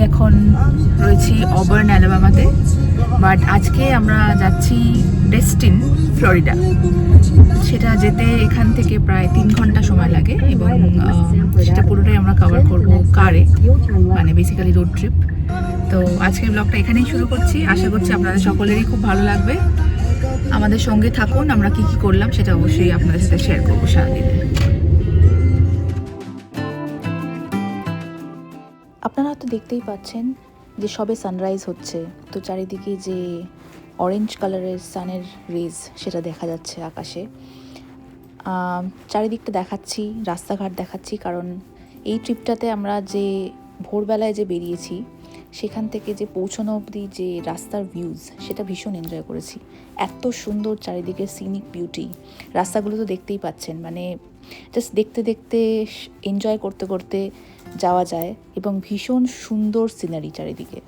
এখন রয়েছি Auburn অ্যালাবামাতে, but আজকে আমরা যাচ্ছি ডেস্টিন, ফ্লোরিডা। সেটা যেতে এখান থেকে প্রায় 3 ঘন্টা সময় লাগে এবং সেটা পুরোটাই আমরা কভার করব কারে, মানে বেসিক্যালি রোড ট্রিপ। তো আজকের ব্লগটা এখানেই শুরু করছি। আশা করছি আপনাদের সকলেরই খুব ভালো লাগবে। আমাদের সঙ্গে থাকুন, আমরা কি কি করলাম সেটা অবশ্যই আপনাদের সাথে শেয়ার করবো সারাদিনে। আপনারা হয়তো দেখতেই পাচ্ছেন যে সবে সানরাইজ হচ্ছে, তো চারিদিকে যে অরেঞ্জ কালারের সানের রেজ সেটা দেখা যাচ্ছে আকাশে। চারিদিকটা দেখাচ্ছি, রাস্তাঘাট দেখাচ্ছি, কারণ এই ট্রিপটাতে আমরা যে ভোরবেলায় যে বেরিয়েছি সেখান থেকে যে পৌঁছানো অবধি যে রাস্তার ভিউজ সেটা ভীষণ এনজয় করেছি। এত সুন্দর চারিদিকে সিনিক বিউটি, রাস্তাগুলো তো দেখতেই পাচ্ছেন, মানে জাস্ট দেখতে দেখতে এনজয় করতে করতে যাওয়া যায় এবং ভীষণ সুন্দর সিনারি চারিদিকে।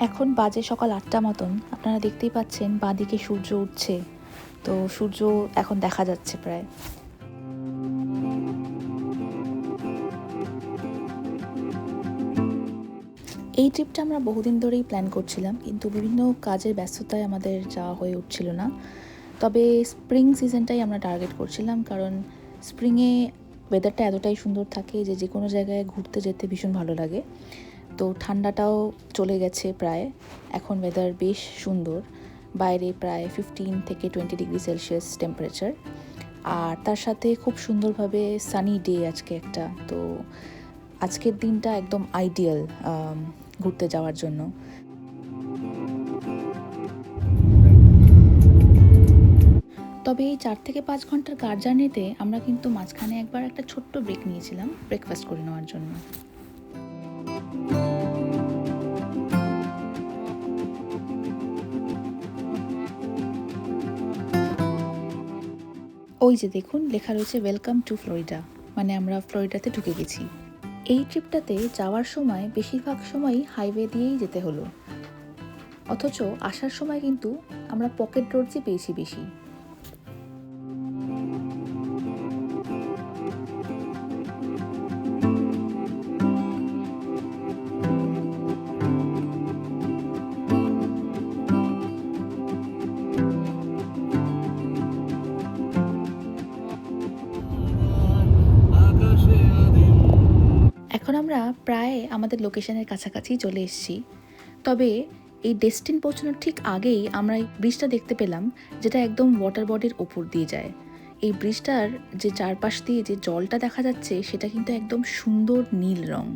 এখন বাজে সকাল 8টা মতন। আপনারা দেখতেই পাচ্ছেন বাঁদিকে সূর্য উঠছে, তো সূর্য এখন দেখা যাচ্ছে প্রায়। এই ট্রিপটা আমরা বহুদিন ধরেই প্ল্যান করছিলাম, কিন্তু বিভিন্ন কাজের ব্যস্ততায় আমাদের যাওয়া হয়ে উঠছিল না। তবে স্প্রিং সিজনটাই আমরা টার্গেট করছিলাম, কারণ স্প্রিংয়ে ওয়েদারটা এতটাই সুন্দর থাকে যে যে কোনো জায়গায় ঘুরতে যেতে ভীষণ ভালো লাগে। তো ঠান্ডাটাও চলে গেছে প্রায়, এখন ওয়েদার বেশ সুন্দর, বাইরে প্রায় 15 থেকে 20 ডিগ্রি সেলসিয়াস টেম্পারেচার, আর তার সাথে খুব সুন্দরভাবে সানি ডে আজকে একটা। তো আজকের দিনটা একদম আইডিয়াল ঘুরতে যাওয়ার জন্য। তবে এই 4 থেকে 5 ঘন্টার কার জার্নিতে আমরা কিন্তু মাঝখানে একবার একটা ছোট্ট ব্রেক নিয়েছিলাম ব্রেকফাস্ট করে নেওয়ার জন্য। ওই যে দেখুন লেখা রয়েছে ওয়েলকাম টু ফ্লোরিডা, মানে আমরা ফ্লোরিডাতে ঢুকে গেছি। এই ট্রিপটাতে যাওয়ার সময় বেশিরভাগ সময়ই হাইওয়ে দিয়েই যেতে হলো, অথচ আসার সময় কিন্তু আমরা পকেট রোডসই পেয়েছি বেশি। এখন আমরা প্রায় আমাদের লোকেশনের কাছাকাছি চলে এসেছি। তবে এই ডেস্টিন পৌঁছানোর ঠিক আগেই আমরা এই ব্রিজটা দেখতে পেলাম, যেটা একদম ওয়াটার বডির ওপর দিয়ে যায়। এই ব্রিজটার যে চারপাশ দিয়ে যে জলটা দেখা যাচ্ছে সেটা কিন্তু একদম সুন্দর নীল রং,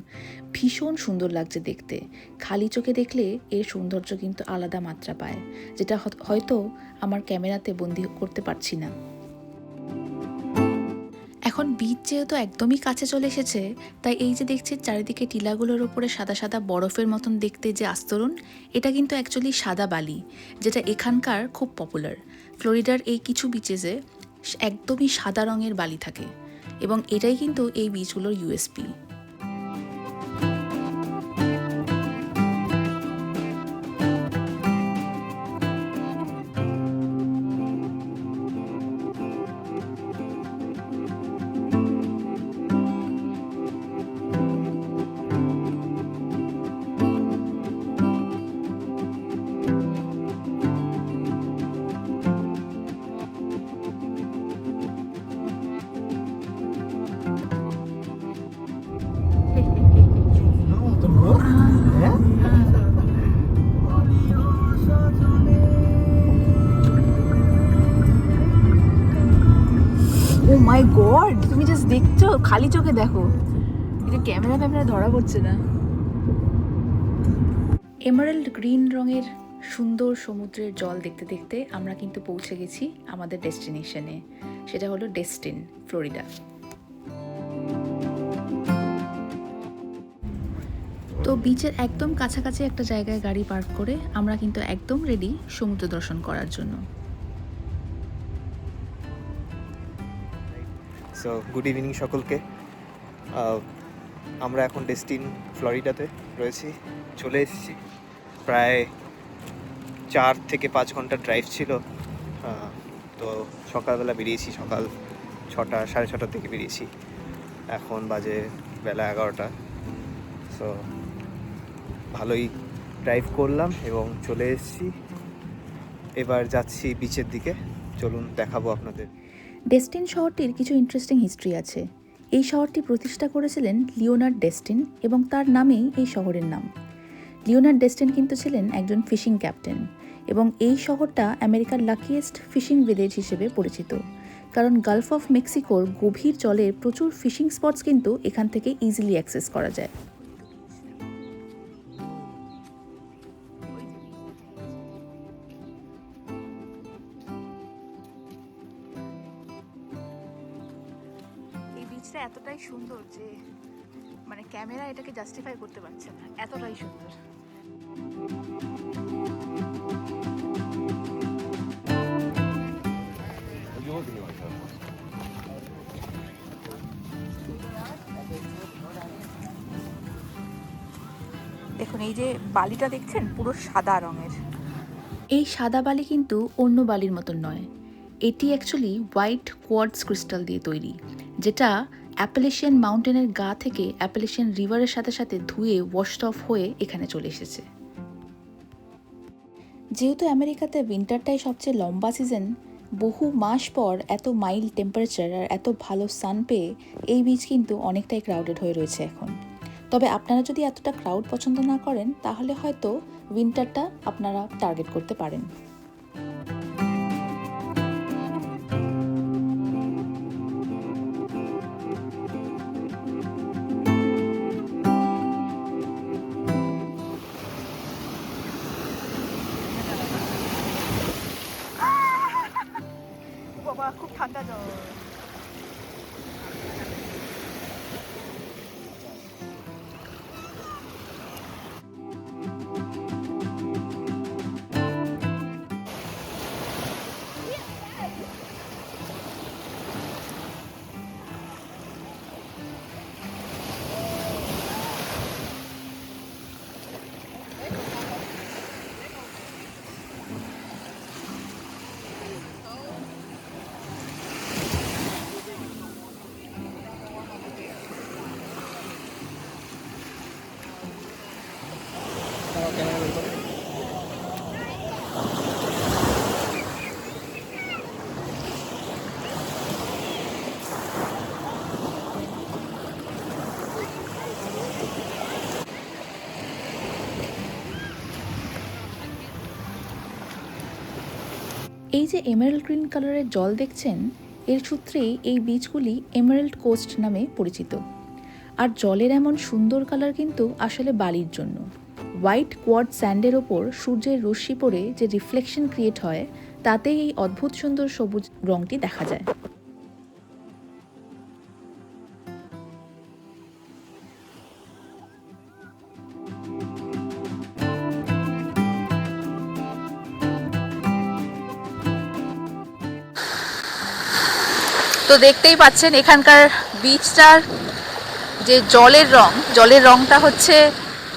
ভীষণ সুন্দর লাগছে দেখতে। খালি চোখে দেখলে এর সৌন্দর্য কিন্তু আলাদা মাত্রা পায়, যেটা হয়তো আমার ক্যামেরাতে বন্দি করতে পারছি না। এখন বিচ যেহেতু একদমই কাছে চলে এসেছে, তাই এই যে দেখছেন চারিদিকে টিলাগুলোর ওপরে সাদা সাদা বরফের মতন দেখতে যে আস্তরণ, এটা কিন্তু অ্যাকচুয়ালি সাদা বালি, যেটা এখানকার খুব পপুলার। ফ্লোরিডার এই কিছু বিচেসে একদমই সাদা রঙের বালি থাকে এবং এটাই কিন্তু এই বিচগুলোর ইউএসপি। ও মাই গড, তুমি জাস্ট দেখছো, খালি চোখে দেখো, এটা ক্যামেরা ধরা পড়ছে না। এমারাল্ড গ্রিন রঙের সুন্দর সমুদ্রের জল দেখতে দেখতে আমরা কিন্তু পৌঁছে গেছি আমাদের ডেস্টিনেশনে, সেটা হলো ডেস্টিন, ফ্লোরিডা। তো বিচের একদম কাছাকাছি একটা জায়গায় গাড়ি পার্ক করে আমরা কিন্তু একদম রেডি সমুদ্র দর্শন করার জন্য। সো গুড ইভিনিং সকলকে। আমরা এখন ডেস্টিন ফ্লোরিডাতে রয়েছি, চলে এসেছি। প্রায় 4 থেকে 5 ঘন্টা ড্রাইভ ছিল। তো সকালবেলা বেরিয়েছি, সকাল 6টা 6:30 থেকে বেরিয়েছি। এখন বাজে বেলা 11টা। সো ভালোই ড্রাইভ করলাম এবং চলে এসেছি। এবার যাচ্ছি বিচের দিকে, চলুন দেখাবো আপনাদের। ডেস্টিন শহরটির কিছু ইন্টারেস্টিং হিস্ট্রি আছে। এই শহরটি প্রতিষ্ঠা করেছিলেন লিওনার্ড ডেস্টিন এবং তার নামেই এই শহরের নাম। লিওনার্ড ডেস্টিন কিন্তু ছিলেন একজন ফিশিং ক্যাপ্টেন এবং এই শহরটা আমেরিকার লাকিয়েস্ট ফিশিং ভিলেজ হিসেবে পরিচিত, কারণ গালফ অফ মেক্সিকোর গভীর জলের প্রচুর ফিশিং স্পটস কিন্তু এখান থেকে ইজিলি অ্যাক্সেস করা যায়। এই বিচটা এতটাই সুন্দর যে মানে ক্যামেরা এটাকে জাস্টিফাই করতে পারছে না, এতটাই সুন্দর। দেখুন এই যে বালিটা দেখছেন পুরো সাদা রঙের। এই সাদা বালি কিন্তু অন্য বালির মতন নয়, এটি অ্যাকচুয়ালি হোয়াইট কোয়ার্টজ ক্রিস্টাল দিয়ে তৈরি, যেটা অ্যাপেলেশিয়ান মাউন্টেনের গা থেকে অ্যাপেলেশিয়ান রিভারের সাথে সাথে ধুয়ে ওয়াশড অফ হয়ে এখানে চলে এসেছে। যেহেতু আমেরিকাতে উইন্টারটাই সবচেয়ে লম্বা সিজন, বহু মাস পর এত মাইল্ড টেম্পারেচার আর এত ভালো সান পেয়ে এই বিচ কিন্তু অনেকটাই ক্রাউডেড হয়ে রয়েছে এখন। তবে আপনারা যদি এতটা ক্রাউড পছন্দ না করেন তাহলে হয়তো উইন্টারটা আপনারা টার্গেট করতে পারেন। বাবা খুব ঠান্ডা জল। এই যে এমারেল্ড গ্রিন কালারের জল দেখছেন, এর সূত্রেই এই বিচগুলি এমারেল্ড কোস্ট নামে পরিচিত। আর জলের এমন সুন্দর কালার কিন্তু আসলে বালির জন্য। হোয়াইট কোয়ার্টজ স্যান্ডের ওপর সূর্যের রশ্মি পড়ে যে রিফ্লেকশন ক্রিয়েট হয়, তাতেই এই অদ্ভুত সুন্দর সবুজ রঙটি দেখা যায়। তো দেখতেই পাচ্ছেন এখানকার বিচটার যে জলের রংটা হচ্ছে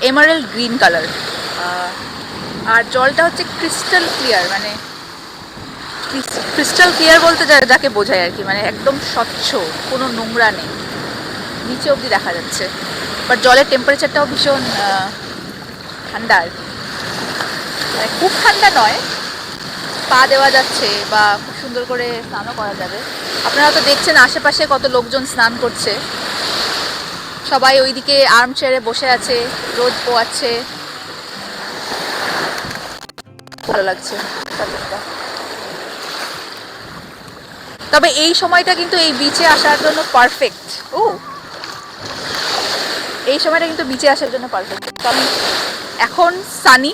এমারেল্ড গ্রিন কালার, আর জলটা হচ্ছে ক্রিস্টাল ক্লিয়ার, মানে ক্রিস্টাল ক্লিয়ার বলতে যাকে বোঝায় আর কি, মানে একদম স্বচ্ছ, কোনো নোংরা নেই, নিচে অবধি দেখা যাচ্ছে। বাট জলের টেম্পারেচারটাও ভীষণ ঠান্ডা আর কি, মানে খুব ঠান্ডা নয়, পা দেওয়া যাচ্ছে বা খুব সুন্দর করে স্নানও করা যাবে। আপনারা তো দেখছেন আশেপাশে কত লোকজন স্নান করছে, সবাই ওইদিকে আর্ম চেয়ারে বসে আছে, রোদ পোয়াচ্ছে, ভালো লাগছে। তবে এই সময়টা কিন্তু এই বিচে আসার জন্য পারফেক্ট। এই সময়টা কিন্তু বিচে আসার জন্য পারফেক্ট, কারণ এখন সানি,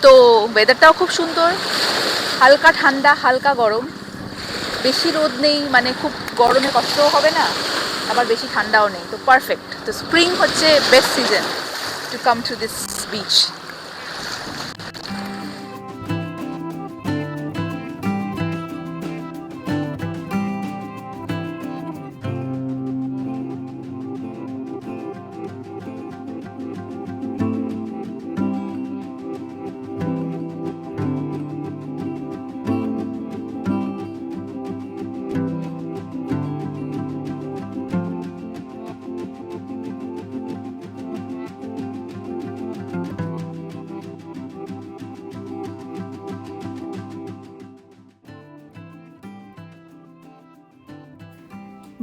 তো ওয়েদারটাও খুব সুন্দর, হালকা ঠান্ডা হালকা গরম, বেশি রোদ নেই, মানে খুব গরমে কষ্টও হবে না, আবার বেশি ঠান্ডাও নেই, তো পারফেক্ট। তো স্প্রিং হচ্ছে best season to come to this beach.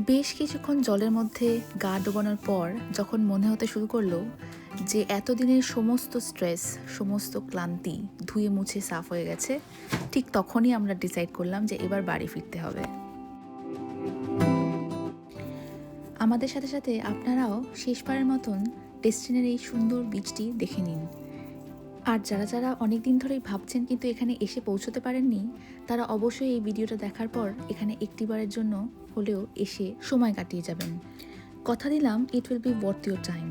বেশ কিছুক্ষণ জলের মধ্যে গা ডোবানোর পর যখন মনে হতে শুরু করলো যে এতদিনের সমস্ত স্ট্রেস, সমস্ত ক্লান্তি ধুয়ে মুছে সাফ হয়ে গেছে, ঠিক তখনই আমরা ডিসাইড করলাম যে এবার বাড়ি ফিরতে হবে। আমাদের সাথে সাথে আপনারাও শেষবারের মতন ডেস্টিনের এই সুন্দর বিচটি দেখে নিন। আর যারা যারা অনেক দিন ধরেই ভাবছেন কিন্তু এখানে এসে পৌঁছতে পারেননি, তারা অবশ্যই এই ভিডিওটা দেখার পর এখানে একটিবারের জন্য হলেও এসে সময় কাটিয়ে যাবেন। কথা দিলাম, it will be worth your time.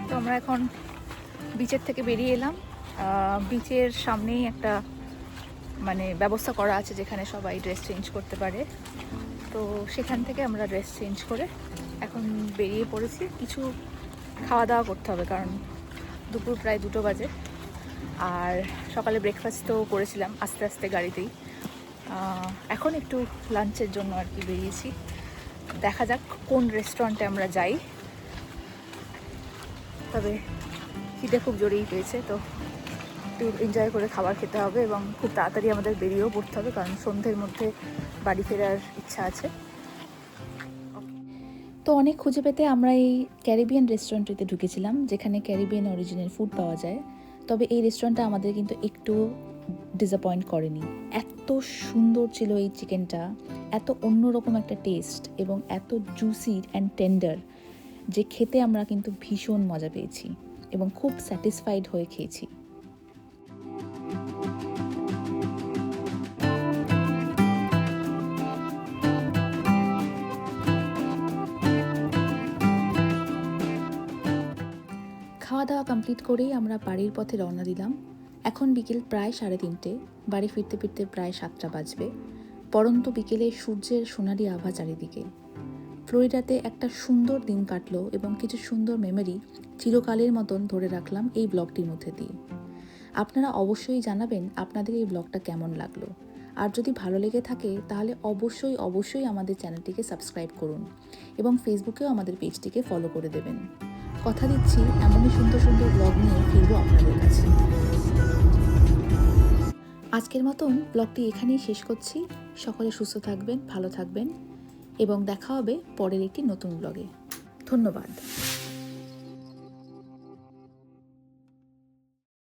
তো আমরা এখন বিচের থেকে বেরিয়ে এলাম। বিচের সামনেই একটা ব্যবস্থা করা আছে যেখানে সবাই ড্রেস চেঞ্জ করতে পারে। তো সেখান থেকে আমরা ড্রেস চেঞ্জ করে এখন বেরিয়ে পড়েছি। কিছু খাওয়া দাওয়া করতে হবে কারণ দুপুর প্রায় 2টো বাজে। আর সকালে ব্রেকফাস্ট তো করেছিলাম আস্তে আস্তে গাড়িতেই। এখন একটু লাঞ্চের জন্য আর কি বেরিয়েছি। দেখা যাক কোন রেস্টুরেন্টে আমরা যাই। তবে খিদে খুব জোরেই পেয়েছে, তো একটু এনজয় করে খাবার খেতে হবে এবং খুব তাড়াতাড়ি আমাদের বেরিয়েও পড়তে হবে কারণ সন্ধ্যের মধ্যে বাড়ি ফেরার ইচ্ছা আছে। তো অনেক খুঁজে পেতে আমরা এই ক্যারিবিয়ান রেস্টুরেন্টটিতে ঢুকেছিলাম যেখানে ক্যারিবিয়ান অরিজিনাল ফুড পাওয়া যায়। তবে এই রেস্টুরেন্টটা আমাদের কিন্তু একটু ডিসঅ্যাপয়েন্ট করেনি। এত সুন্দর ছিল এই চিকেনটা, এত অন্যরকম একটা টেস্ট এবং এত জুসি অ্যান্ড টেন্ডার যে খেতে আমরা কিন্তু ভীষণ মজা পেয়েছি এবং খুব স্যাটিসফাইড হয়ে খেয়েছি। খাওয়া দাওয়া কমপ্লিট করেই আমরা বাড়ির পথে রওনা দিলাম। এখন বিকেল প্রায় 3:30, বাড়ি ফিরতে ফিরতে প্রায় 7টা বাজবে। পরন্ত বিকেলে সূর্যের সোনালি আভা চারিদিকে। ফ্লোরিডাতে একটা সুন্দর দিন কাটলো এবং কিছু সুন্দর মেমোরি চিরকালের মতন ধরে রাখলাম এই ব্লগটির মধ্যে দিয়ে। আপনারা অবশ্যই জানাবেন আপনাদের এই ব্লগটা কেমন লাগলো। আর যদি ভালো লেগে থাকে তাহলে অবশ্যই আমাদের চ্যানেলটিকে সাবস্ক্রাইব করুন এবং ফেসবুকেও আমাদের পেজটিকে ফলো করে দেবেন। কথা দিচ্ছি এমনই সুন্দর সুন্দর ব্লগ নিয়ে ফিরবো আপনাদের কাছে। আজকের মতন ব্লগটি এখানেই শেষ করছি। সকলে সুস্থ থাকবেন, ভালো থাকবেন এবং দেখা হবে পরের একটি নতুন ব্লগে। ধন্যবাদ।